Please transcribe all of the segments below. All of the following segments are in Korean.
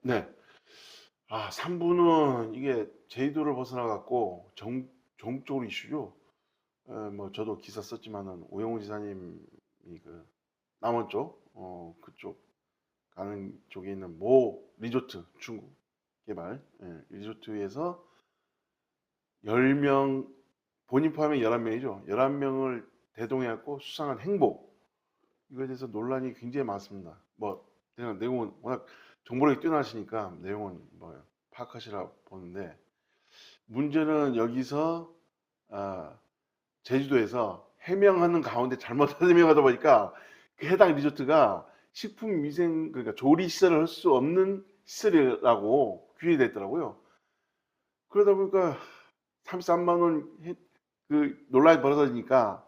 네. 3부는 이게 제주도를 벗어나 갖고 전국적으로 이슈죠. 뭐 저도 기사 썼지만은 오영훈 지사님이 그 남원 쪽, 그쪽 가는 쪽에 있는 모 리조트, 중국 개발 리조트에서 10명, 본인 포함해 11명이죠. 11명을 대동해 갖고 수상한 행보, 이거에 대해서 논란이 굉장히 많습니다. 뭐 그냥 내용은 워낙 정보력이 뛰어나시니까 내용은 뭐 파악하시라 보는데, 문제는 여기서 제주도에서 해명하는 가운데 잘못 해명하다 보니까 그 해당 리조트가 식품위생, 그러니까 조리 시설을 할 수 없는 시설이라고 규정됐더라고요. 그러다 보니까 33만 원 그 논란이 벌어지니까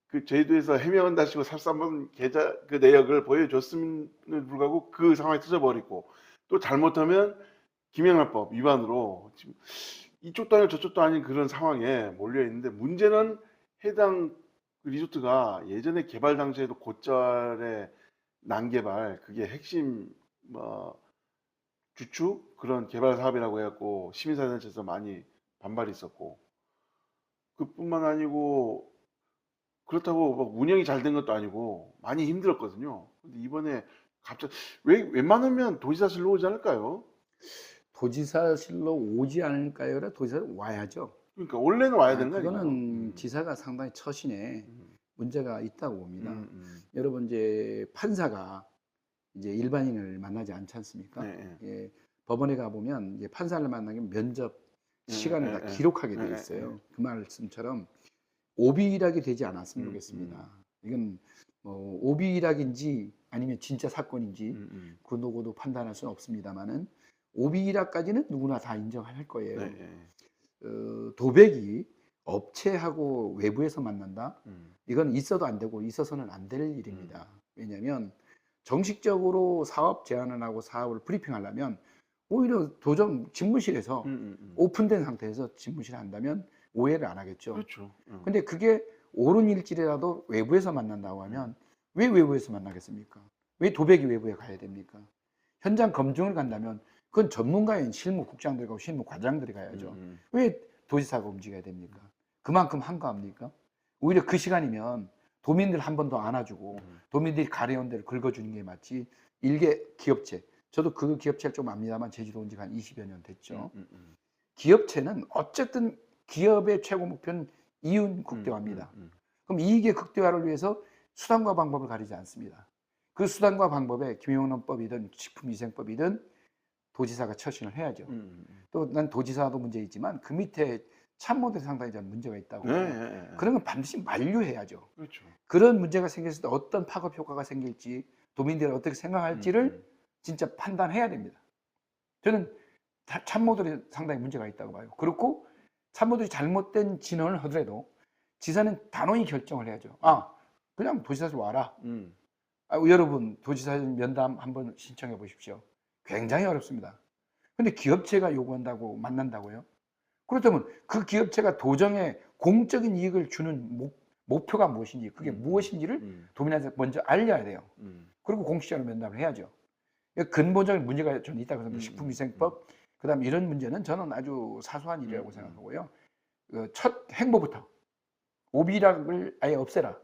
그 제주도에서 해명한다시고 33만 원 계좌 그 내역을 보여줬음에도 불구하고 그 상황이 터져버리고, 또 잘못하면 김영란법 위반으로 지금 이쪽도 아니고 저쪽도 아닌 그런 상황에 몰려 있는데, 문제는 해당 그 리조트가 예전에 개발 당시에도 곧잘의 난개발, 그게 핵심 뭐 주축 그런 개발 사업이라고 해갖고 시민사회단체에서 많이 반발이 있었고, 그뿐만 아니고 그렇다고 막 운영이 잘 된 것도 아니고 많이 힘들었거든요. 근데 이번에 갑자기 왜 웬만하면 도지사실로 오지 않을까요? 도지사실로 오지 않을까요? 도지사 와야죠. 그러니까 원래는 와야 되는 거 아닌가요? 그거는 지사가 상당히 처신에 음, 문제가 있다고 봅니다. 음. 여러분 이제 판사가 이제 일반인을 만나지 않지 않습니까? 네, 예, 법원에 가 보면 이제 판사를 만나면 면접 시간을 다 네, 기록하게 돼 네, 있어요. 그 말씀처럼 오비일학이 되지 않았으면 좋겠습니다. 음. 이건 뭐 오비일학인지 아니면 진짜 사건인지 음. 그 누구도 판단할 수는 없습니다만은 오비일학까지는 누구나 다 인정할 거예요. 네. 도백이 업체하고 외부에서 만난다? 음. 이건 있어도 안 되고 있어서는 안 될 일입니다. 왜냐하면 정식적으로 사업 제안을 하고 사업을 브리핑하려면 오히려 도정 집무실에서 오픈된 상태에서 집무실에 한다면 오해를 안 하겠죠. 그렇죠. 근데 그게 옳은 일지라도 외부에서 만난다고 하면 왜 외부에서 만나겠습니까? 왜 도백이 외부에 가야 됩니까? 현장 검증을 간다면 그건 전문가인 실무국장들과 실무과장들이 가야죠. 왜 도지사가 움직여야 됩니까? 그만큼 한가합니까? 오히려 그 시간이면 도민들 한 번 더 안아주고 도민들이 가려운 데를 긁어주는 게 맞지. 일개 기업체, 저도 그 기업체를 좀 압니다만 제주도 온 지가 한 20여 년 됐죠. 기업체는 어쨌든 기업의 최고 목표는 이윤 극대화입니다. 그럼 이익의 극대화를 위해서 수단과 방법을 가리지 않습니다. 그 수단과 방법에 김영란법이든 식품위생법이든 도지사가 처신을 해야죠. 또 난 도지사도 문제 있지만 그 밑에 참모들 상당히 저는 문제가 있다고 봐요. 그런 건 반드시 만류해야죠. 그렇죠. 그런 문제가 생겼을 때 어떤 파급 효과가 생길지, 도민들이 어떻게 생각할지를 진짜 판단해야 됩니다. 저는 참모들이 상당히 문제가 있다고 봐요. 그렇고 참모들이 잘못된 진언을 하더라도 지사는 단호히 결정을 해야죠. 그냥 도지사실 와라. 여러분 도지사 면담 한번 신청해 보십시오. 굉장히 어렵습니다. 근데 기업체가 요구한다고 만난다고요? 그렇다면 그 기업체가 도정에 공적인 이익을 주는 목표가 무엇인지, 그게 무엇인지를 도민한테 먼저 알려야 돼요. 그리고 공식적으로 면담을 해야죠. 근본적인 문제가 저는 있다고 생각합니다. 식품위생법, 그다음 이런 문제는 저는 아주 사소한 일이라고 생각하고요. 첫 행보부터 오비락을 아예 없애라.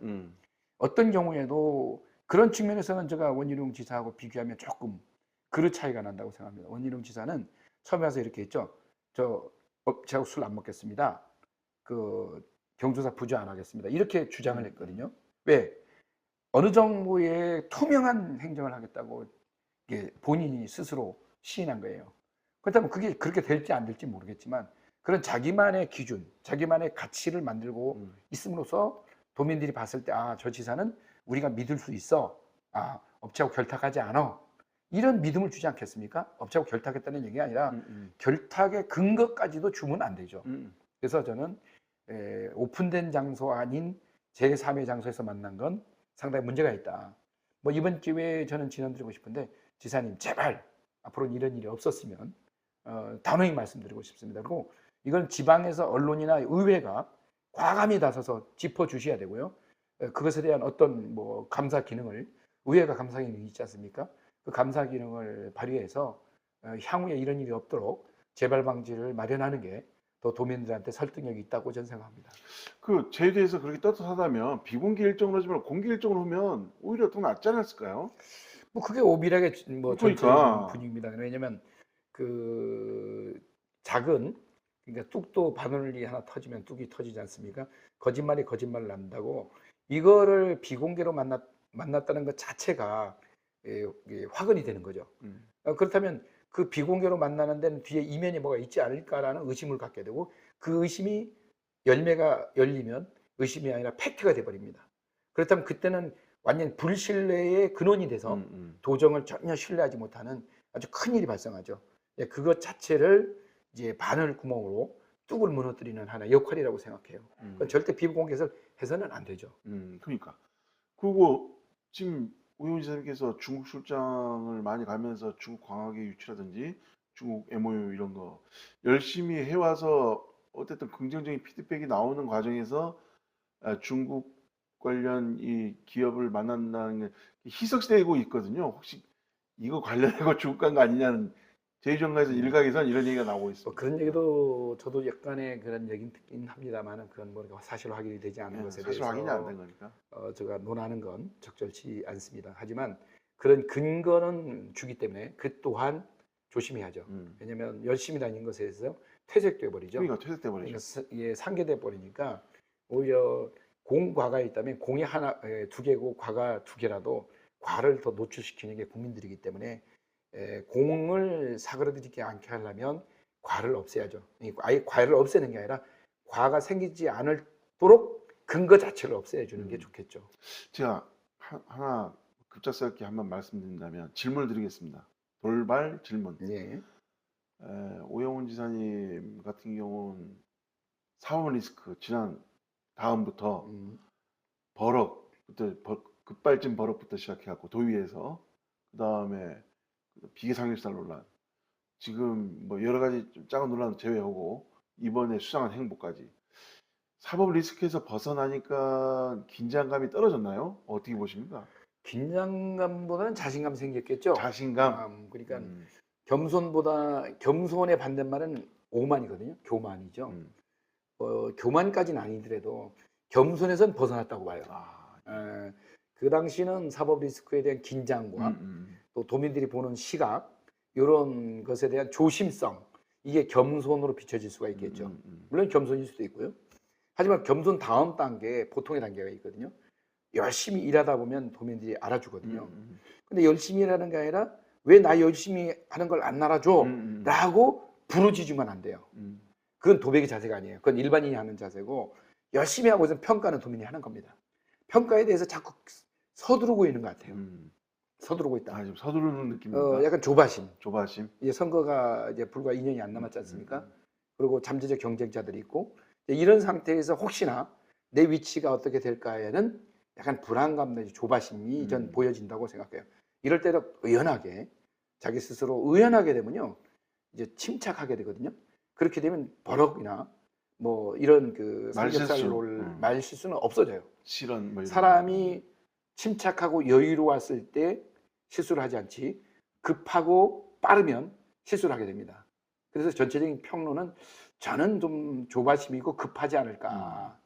어떤 경우에도 그런 측면에서는 제가 원희룡 지사하고 비교하면 조금 그릇 차이가 난다고 생각합니다. 원희룡 지사는 처음에 와서 이렇게 했죠. 제가 술 안 먹겠습니다. 그 경조사 부조 안 하겠습니다. 이렇게 주장을 했거든요. 왜? 어느 정도의 투명한 행정을 하겠다고 본인이 스스로 시인한 거예요. 그렇다면 그게 그렇게 될지 안 될지 모르겠지만 그런 자기만의 기준, 자기만의 가치를 만들고 있음으로써 도민들이 봤을 때 저 지사는 우리가 믿을 수 있어. 업체하고 결탁하지 않아. 이런 믿음을 주지 않겠습니까? 업체하고 결탁했다는 얘기가 아니라 결탁의 근거까지도 주면 안 되죠. 그래서 저는 오픈된 장소 아닌 제3의 장소에서 만난 건 상당히 문제가 있다. 뭐 이번 기회에 저는 진언드리고 싶은데 지사님 제발 앞으로는 이런 일이 없었으면 단호히 말씀드리고 싶습니다. 그리고 이건 지방에서 언론이나 의회가 과감히 나서서 짚어주셔야 되고요. 그것에 대한 어떤 뭐 감사 기능을, 의회가 감사 기능이 있지 않습니까? 그 감사 기능을 발휘해서 향후에 이런 일이 없도록 재발 방지를 마련하는 게 더 도민들한테 설득력이 있다고 저는 생각합니다. 그 제주에서 그렇게 떳떳하다면 비공개 일정으로 하지 말고 공개 일정으로 하면 오히려 더 낫지 않았을까요? 뭐 그게 오밀하게 뭐 전체적인 그러니까. 분위기입니다. 왜냐면 그 작은 그러니까 뚝도 바늘이 하나 터지면 뚝이 터지지 않습니까? 거짓말이 거짓말을 낳는다고 이거를 비공개로 만났다는 것 자체가 화근이 되는 거죠. 그렇다면 그 비공개로 만나는 데는 뒤에 이면이 뭐가 있지 않을까라는 의심을 갖게 되고 그 의심이 열매가 열리면 의심이 아니라 팩트가 돼버립니다. 그렇다면 그때는 완전 불신뢰의 근원이 돼서 도정을 전혀 신뢰하지 못하는 아주 큰 일이 발생하죠. 그것 자체를 이제 바늘 구멍으로 뚝을 무너뜨리는 하나의 역할이라고 생각해요. 그건 절대 비공개해서 해서는 안 되죠. 그러니까. 그리고 지금 우영 지사님께서 중국 출장을 많이 가면서 중국 광학의 유치라든지 중국 MOU 이런 거 열심히 해와서 어쨌든 긍정적인 피드백이 나오는 과정에서 중국 관련 이 기업을 만난다는 게 희석되고 있거든요. 혹시 이거 관련해서 중국 간 거 아니냐는 제2정가에서 일각에선 이런 얘기가 나오고 뭐 있습니다. 그런 얘기도 저도 약간의 그런 얘기는 듣긴 합니다만은 그건 뭐 사실 확인이 되지 않은 것에 사실 대해서 확인이 안 된 거니까. 제가 논하는 건 적절치 않습니다. 하지만 그런 근거는 주기 때문에 그 또한 조심해야죠. 왜냐하면 열심히 다닌 것에 대해서 퇴색돼 버리죠. 그러니까 퇴색돼 버리죠. 그러니까 상계돼 버리니까 오히려 공과가 있다면 공이 하나, 두 개고 과가 두 개라도 과를 더 노출시키는 게 국민들이기 때문에 공을 사그러들이지 않게 하려면 과를 없애야죠. 아예 과를 없애는 게 아니라 과가 생기지 않도록 근거 자체를 없애야 주는 게 좋겠죠. 제가 하나 급작스럽게 한번 말씀드린다면 질문을 드리겠습니다. 돌발 질문. 예. 오영훈 지사님 같은 경우는 사법 리스크 지난 다음부터 버럭 그때 급발진 버럭부터 시작해갖고 도의에서 그 다음에 비계상실살 논란 지금 뭐 여러 가지 좀 작은 논란 제외하고 이번에 수상한 행보까지 사법 리스크에서 벗어나니까 긴장감이 떨어졌나요? 어떻게 보십니까? 긴장감보다는 자신감이 생겼겠죠. 자신감. 그러니까 겸손의 반대말은 오만이거든요. 교만이죠. 교만까지는 아니더라도 겸손에선 벗어났다고 봐요. 그 당시는 사법 리스크에 대한 긴장과 또 도민들이 보는 시각 이런 것에 대한 조심성 이게 겸손으로 비춰질 수가 있겠죠. 물론 겸손일 수도 있고요. 하지만 겸손 다음 단계 보통의 단계가 있거든요. 열심히 일하다 보면 도민들이 알아주거든요. 근데 열심히 일하는 게 아니라 왜 나 열심히 하는 걸 안 알아줘? 라고 부르짖으면 안 돼요. 그건 도배기 자세가 아니에요. 그건 일반인이 하는 자세고 열심히 하고 있으면 평가는 도민이 하는 겁니다. 평가에 대해서 자꾸 서두르고 있는 것 같아요. 서두르고 있다. 지금 서두르는 느낌입니다. 약간 조바심. 조바심. 이제 선거가 이제 불과 2년이 안 남았지 않습니까? 그리고 잠재적 경쟁자들이 있고 이런 상태에서 혹시나 내 위치가 어떻게 될까에는 약간 불안감 내지 조바심이 전 보여진다고 생각해요. 이럴 때도 의연하게 자기 스스로 의연하게 되면요 이제 침착하게 되거든요. 그렇게 되면 버럭이나 뭐 이런 그 삼겹살롤 말실수는 없어져요. 실언 뭐 이런 사람이 침착하고 여유로웠을 때 실수를 하지 않지 급하고 빠르면 실수를 하게 됩니다. 그래서 전체적인 평론은 저는 좀 조바심이고 급하지 않을까.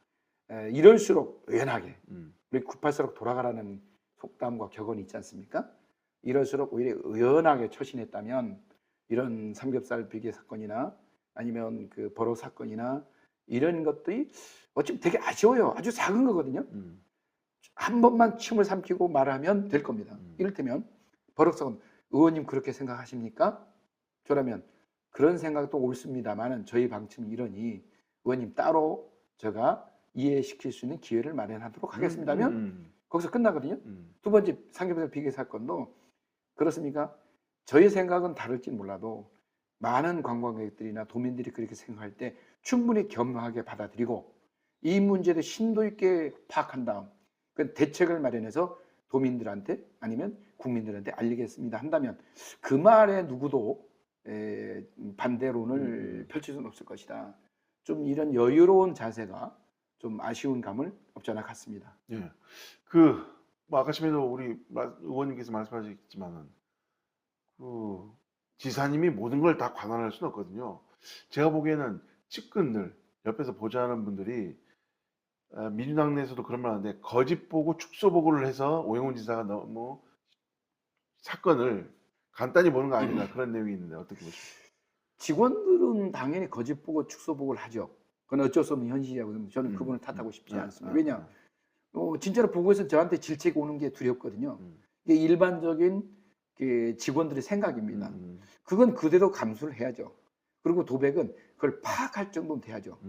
이럴수록 의연하게 우리 급할수록 돌아가라는 속담과 격언이 있지 않습니까? 이럴수록 오히려 의연하게 처신했다면 이런 삼겹살 비계 사건이나 아니면 그 버럭 사건이나 이런 것들이 어쩌면 되게 아쉬워요. 아주 작은 거거든요. 한 번만 침을 삼키고 말하면 될 겁니다. 이를테면 버럭 사건 의원님 그렇게 생각하십니까? 저라면 그런 생각도 옳습니다만은 저희 방침이 이러니 의원님 따로 제가 이해시킬 수 있는 기회를 마련하도록 하겠습니다 하면 거기서 끝나거든요. 두 번째 삼겹살 비계 사건도 그렇습니까? 저희 생각은 다를지 몰라도 많은 관광객들이나 도민들이 그렇게 생각할 때 충분히 겸허하게 받아들이고 이 문제를 심도 있게 파악한 다음 그 대책을 마련해서 도민들한테 아니면 국민들한테 알리겠습니다 한다면 그 말에 누구도 반대론을 펼칠 수는 없을 것이다. 좀 이런 여유로운 자세가 좀 아쉬운 감을 없지 않아 같습니다. 예. 뭐 아까 전에도 우리 의원님께서 말씀하셨지만은 지사님이 모든 걸 다 관할할 수는 없거든요. 제가 보기에는 측근들, 옆에서 보좌하는 분들이 민주당 내에서도 그런 말 하는데 거짓 보고 축소 보고를 해서 오영훈 지사가 너무 사건을 간단히 보는 거 아닌가 그런 내용이 있는데 어떻게 보십니까? 직원들은 당연히 거짓 보고 축소 보고를 하죠. 그건 어쩔 수 없는 현실이라고 저는 그분을 탓하고 싶지 않습니다. 왜냐, 진짜로 보고에서 저한테 질책이 오는 게 두렵거든요. 이게 일반적인 직원들의 생각입니다. 그건 그대로 감수를 해야죠. 그리고 도백은 그걸 파악할 정도는 돼야죠.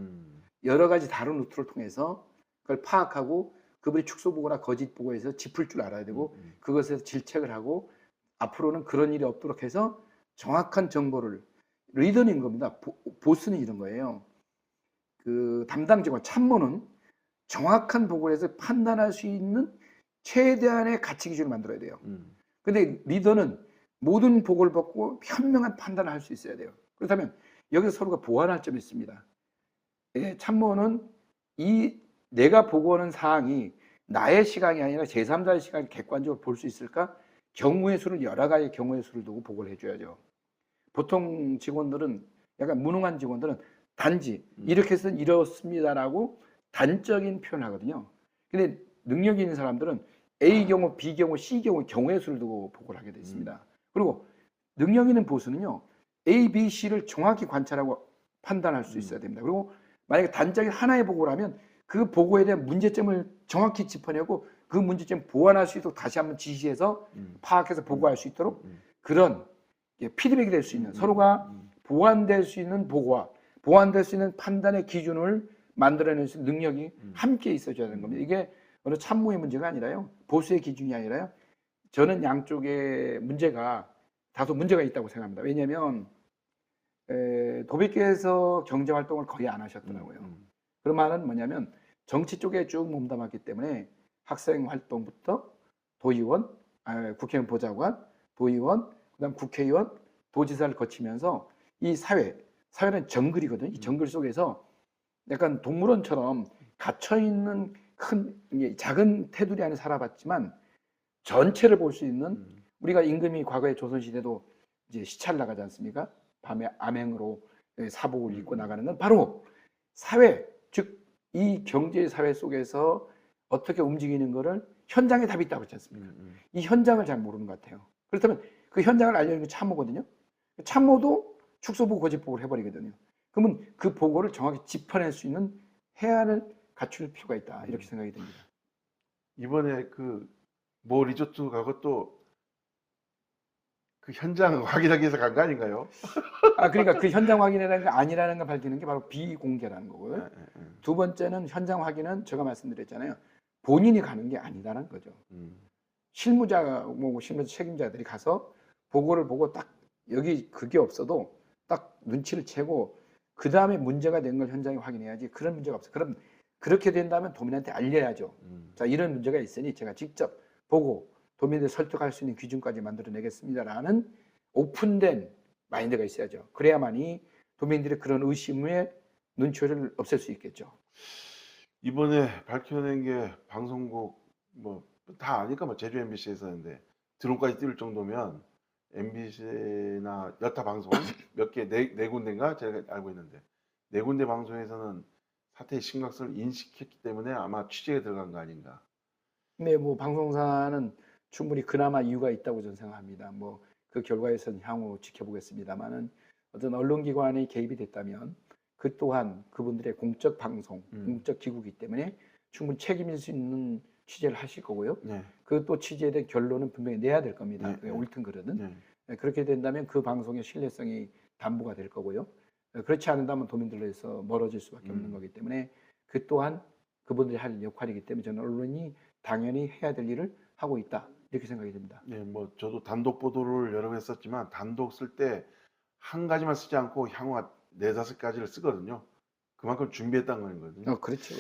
여러 가지 다른 루트를 통해서 그걸 파악하고 그분이 축소 보고나 거짓 보고에서 짚을 줄 알아야 되고 그것에서 질책을 하고 앞으로는 그런 일이 없도록 해서 정확한 정보를 리더인 겁니다. 보스는 이런 거예요. 그 담당 직원 참모는 정확한 보고를 해서 판단할 수 있는 최대한의 가치 기준을 만들어야 돼요. 근데 리더는 모든 보고를 받고 현명한 판단을 할 수 있어야 돼요. 그렇다면 여기서 서로가 보완할 점이 있습니다. 참모는 내가 보고하는 사항이 나의 시각이 아니라 제3자의 시각을 객관적으로 볼 수 있을까? 경우의 수를 여러 가지 경우의 수를 두고 보고를 해줘야죠. 보통 직원들은 약간 무능한 직원들은 단지 이렇게 해서 이렇습니다라고 단적인 표현을 하거든요. 근데 능력이 있는 사람들은 A 경우, B 경우, C 경우 경우의 수를 두고 보고를 하게 돼 있습니다. 그리고 능력 있는 보수는요, A, B, C를 정확히 관찰하고 판단할 수 있어야 됩니다. 그리고 만약에 단적인 하나의 보고를 하면 그 보고에 대한 문제점을 정확히 짚어내고 그 문제점 보완할 수 있도록 다시 한번 지시해서 파악해서 보고할 수 있도록 그런 피드백이 될 수 있는 서로가 보완될 수 있는 보고와 보완될 수 있는 판단의 기준을 만들어낼 수 있는 능력이 함께 있어줘야 되는 겁니다. 이게 어느 참모의 문제가 아니라요, 보수의 기준이 아니라요, 저는 양쪽의 문제가 다소 문제가 있다고 생각합니다. 왜냐하면 도비께서 경제활동을 거의 안 하셨더라고요. 그런 말은 뭐냐면 정치 쪽에 쭉 몸담았기 때문에 학생활동부터 도의원, 국회의원 보좌관, 도의원, 그다음 국회의원, 도지사를 거치면서 이 사회는 정글이거든요. 이 정글 속에서 약간 동물원처럼 갇혀있는 작은 테두리 안에 살아봤지만 전체를 볼 수 있는, 우리가 임금이 과거에 조선시대도 이제 시찰 나가지 않습니까? 밤에 암행으로 사복을 입고 나가는 건 바로 사회, 즉 이 경제 사회 속에서 어떻게 움직이는 거를 현장에 답이 있다고 했지 않습니까? 이 현장을 잘 모르는 것 같아요. 그렇다면 그 현장을 알려주는 게 참모거든요. 참모도 축소보고 거짓보고를 해버리거든요. 그러면 그 보고를 정확히 짚어낼 수 있는 해안을 갖출 필요가 있다, 이렇게 생각이 됩니다. 이번에 모 리조트 가고 또 그 현장 확인하기 위해서 간 거 아닌가요? 그러니까 그 현장 확인이라는 게 아니라는 걸 밝히는 게 바로 비공개라는 거고요. 두 번째는 현장 확인은 제가 말씀드렸잖아요. 본인이 가는 게 아니라는 거죠. 실무자, 실무자 책임자들이 가서 보고를 보고 딱 여기 그게 없어도 딱 눈치를 채고 그 다음에 문제가 된 걸 현장에 확인해야지. 그런 문제가 없어요. 그럼 그렇게 된다면 도민한테 알려야죠. 자, 이런 문제가 있으니 제가 직접 보고 도민들 설득할 수 있는 기준까지 만들어내겠습니다라는 오픈된 마인드가 있어야죠. 그래야만이 도민들의 그런 의심의 눈초리를 없앨 수 있겠죠. 이번에 밝혀낸 게 방송국 다 아니까 제주 MBC에서 했는데 드론까지 띄울 정도면 MBC나 여타 방송 몇 개, 네 군데인가 제가 알고 있는데 네 군데 방송에서는 사태의 심각성을 인식했기 때문에 아마 취재에 들어간 거 아닌가. 네, 방송사는 충분히 그나마 이유가 있다고 저는 생각합니다. 그 결과에서는 향후 지켜보겠습니다만은 어떤 언론기관이 개입이 됐다면 그 또한 그분들의 공적 방송, 공적 기구이기 때문에 충분히 책임질 수 있는 취재를 하실 거고요. 네. 그 또 취재에 대한 결론은 분명히 내야 될 겁니다. 네. 옳든 그르든. 네. 그렇게 된다면 그 방송의 신뢰성이 담보가 될 거고요. 그렇지 않는다면 도민들로서 멀어질 수밖에 없는 거기 때문에 그 또한 그분들이 할 역할이기 때문에 저는 언론이 당연히 해야 될 일을 하고 있다, 이렇게 생각이 됩니다. 네, 저도 단독 보도를 여러 번 했었지만 단독 쓸 때 한 가지만 쓰지 않고 향후 4-5가지를 쓰거든요. 그만큼 준비했다는 거거든요. 그렇죠.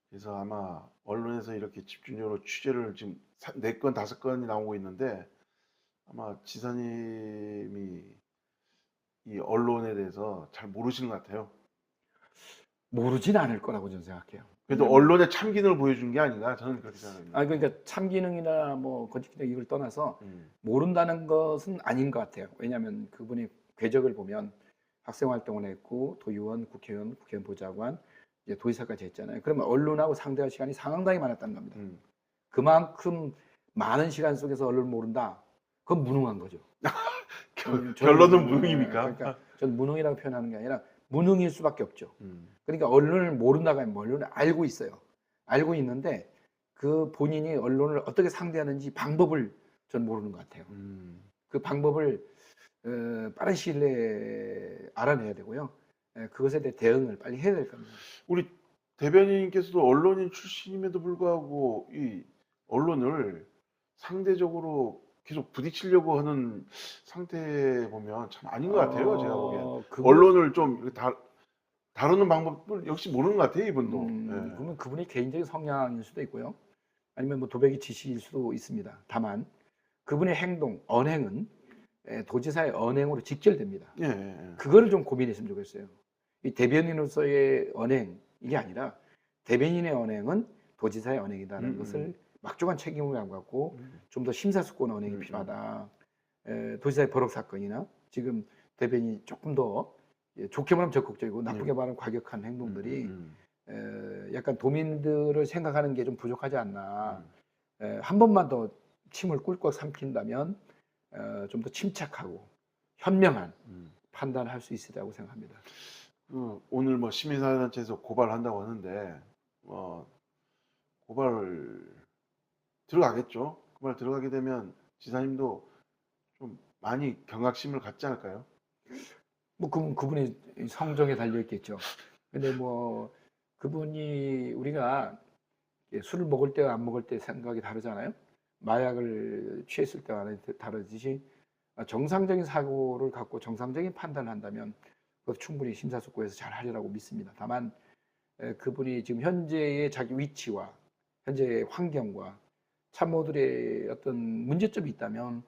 그래서 아마 언론에서 이렇게 집중적으로 취재를 지금 4건, 5건이 나오고 있는데 아마 지사님이 이 언론에 대해서 잘 모르시는 것 같아요. 모르진 않을 거라고 저는 생각해요. 그래도 언론의 참기능을 보여준 게 아닌가 저는 그렇게 생각합니다. 아 그러니까 참기능이나 뭐 건축기능 이걸 떠나서 음, 모른다는 것은 아닌 것 같아요. 왜냐하면 그분이 궤적을 보면 학생 활동을 했고 도의원, 국회의원, 국회의원 보좌관, 이제 도지사까지 했잖아요. 그러면 언론하고 상대할 시간이 상당히 많았다는 겁니다. 음. 그만큼 많은 시간 속에서 언론을 모른다. 그건 무능한 거죠. 결론은 무능입니까? 그러니까 저는 무능이라고 표현하는 게 아니라 무능일 수밖에 없죠. 음, 그러니까 언론을 모른다가 아니라 언론을 알고 있어요. 알고 있는데 그 본인이 언론을 어떻게 상대하는지 방법을 전 모르는 것 같아요. 그 방법을 빠른 시일 내에 알아내야 되고요. 그것에 대해 대응을 빨리 해야 될 겁니다. 우리 대변인께서도 언론인 출신임에도 불구하고 이 언론을 상대적으로 계속 부딪히려고 하는 상태 보면 참 아닌 것 같아요. 제가 보기엔 언론을 좀 이렇게 다루는 방법을 역시 모르는 것 같아요. 이분도. 예. 그러면 그분의 개인적인 성향일 수도 있고요. 아니면 뭐 도배기 지시일 수도 있습니다. 다만 그분의 행동, 언행은 도지사의 언행으로 직결됩니다. 예, 예, 예. 그거를 좀 고민했으면 좋겠어요. 이 대변인으로서의 언행 이게 아니라 대변인의 언행은 도지사의 언행이다라는 것을 막중한 책임을 안 갖고 좀 더 심사숙고한 언행이 필요하다. 도지사의 버럭 사건이나 지금 대변인이 조금 더 좋게 말하면 적극적이고 나쁘게 말하면 과격한 행동들이 약간 도민들을 생각하는 게 좀 부족하지 않나. 한 번만 더 침을 꿀꺽 삼킨다면 좀 더 침착하고 현명한 판단을 할 수 있으리라고 생각합니다. 오늘 뭐 시민사회단체에서 고발한다고 하는데 고발 들어가겠죠. 고발 들어가게 되면 지사님도 좀 많이 경각심을 갖지 않을까요? 뭐 그분이 성정에 달려 있겠죠. 근데 뭐 그분이 우리가 술을 먹을 때와 안 먹을 때 생각이 다르잖아요. 마약을 취했을 때와 다르듯이 정상적인 사고를 갖고 정상적인 판단을 한다면 그것도 충분히 심사숙고해서 잘 하리라고 믿습니다. 다만 그분이 지금 현재의 자기 위치와 현재의 환경과 참모들의 어떤 문제점이 있다면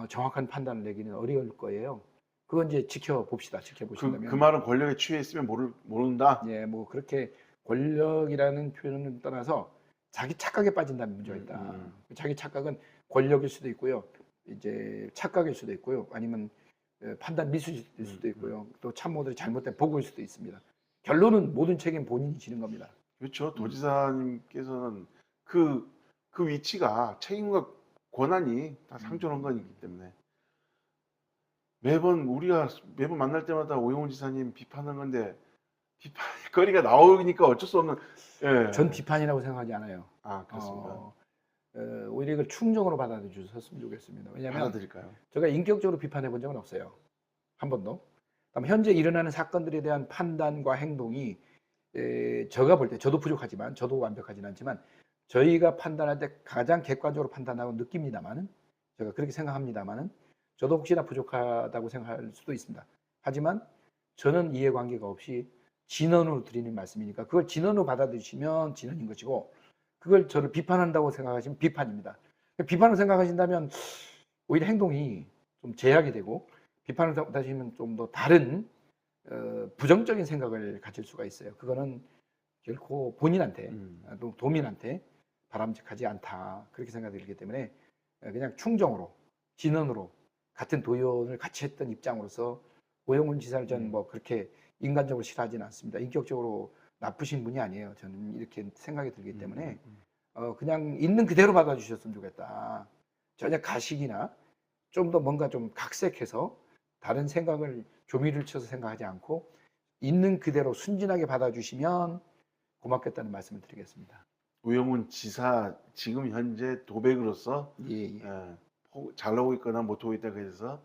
정확한 판단을 내기는 어려울 거예요. 그건 이제 지켜봅시다. 그 지켜보신다면. 말은 권력에 취해 있으면 모른다. 예, 뭐 그렇게 권력이라는 표현을 떠나서 자기 착각에 빠진다는 문제가 있다. 자기 착각은 권력일 수도 있고요. 이제 착각일 수도 있고요. 아니면 판단 미수일 수도 있고요. 또 참모들이 잘못된 보고일 수도 있습니다. 결론은 모든 책임 본인이 지는 겁니다. 그렇죠. 도지사님께서는 그 위치가 책임과 권한이 다 상존한 거기 때문에 우리가 매번 만날 때마다 오영훈 지사님 비판한 건데 비판거리가 나오니까 어쩔 수 없는. 예. 전 비판이라고 생각하지 않아요. 아, 그렇습니다. 오히려 이걸 충정으로 받아들여주셨으면 좋겠습니다. 왜냐하면 받아들일까요? 제가 인격적으로 비판해 본 적은 없어요. 한 번도. 다만 현재 일어나는 사건들에 대한 판단과 행동이 제가 볼 때 저도 부족하지만 저도 완벽하지는 않지만 저희가 판단할 때 가장 객관적으로 판단하고 느낍니다만은 제가 그렇게 생각합니다만은 저도 혹시나 부족하다고 생각할 수도 있습니다. 하지만 저는 이해관계가 없이 진언으로 드리는 말씀이니까 그걸 진언으로 받아들이시면 진언인 것이고 그걸 저를 비판한다고 생각하시면 비판입니다. 비판을 생각하신다면 오히려 행동이 좀 제약이 되고 비판을 하시면 좀 더 다른 부정적인 생각을 가질 수가 있어요. 그거는 결코 본인한테 또 도민한테 바람직하지 않다 그렇게 생각이 들기 때문에 그냥 충정으로 진언으로 같은 도의원을 같이 했던 입장으로서 오영훈 지사를 저는 뭐 그렇게 인간적으로 싫어하지는 않습니다. 인격적으로 나쁘신 분이 아니에요. 저는 이렇게 생각이 들기 때문에 그냥 있는 그대로 받아주셨으면 좋겠다. 전혀 가식이나 좀 더 뭔가 좀 각색해서 다른 생각을 조미를 쳐서 생각하지 않고 있는 그대로 순진하게 받아주시면 고맙겠다는 말씀을 드리겠습니다. 오영훈 지사 지금 현재 도백으로서 예. 잘 나오고 있거나 못하고 있다 그래서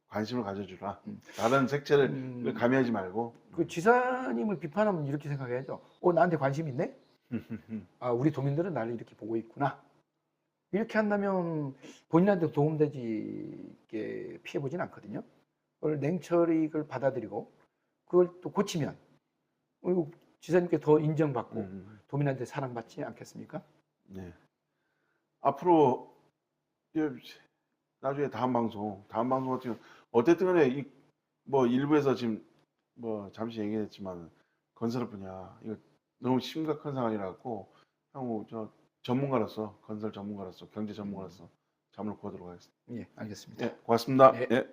관심을 가져주라. 다른 색채를 가미하지 말고. 그 지사님을 비판하면 이렇게 생각해야죠. 나한테 관심 있네? 아, 우리 도민들은 나를 이렇게 보고 있구나. 이렇게 한다면 본인한테 도움되지 피해보진 않거든요. 그걸 냉철히 그걸 받아들이고 그걸 또 고치면 지사님께 더 인정받고 도민한테 사랑받지 않겠습니까? 네. 앞으로 나중에 다음 방송 같은 어쨌든 간에 뭐 일부에서 지금 뭐 잠시 얘기했지만 건설 분야 이거 너무 심각한 상황이라고 향후 저 전문가로서 건설 전문가로서 경제 전문가로서 잠을 구하도록 하겠습니다. 예, 알겠습니다. 예, 고맙습니다. 예. 예.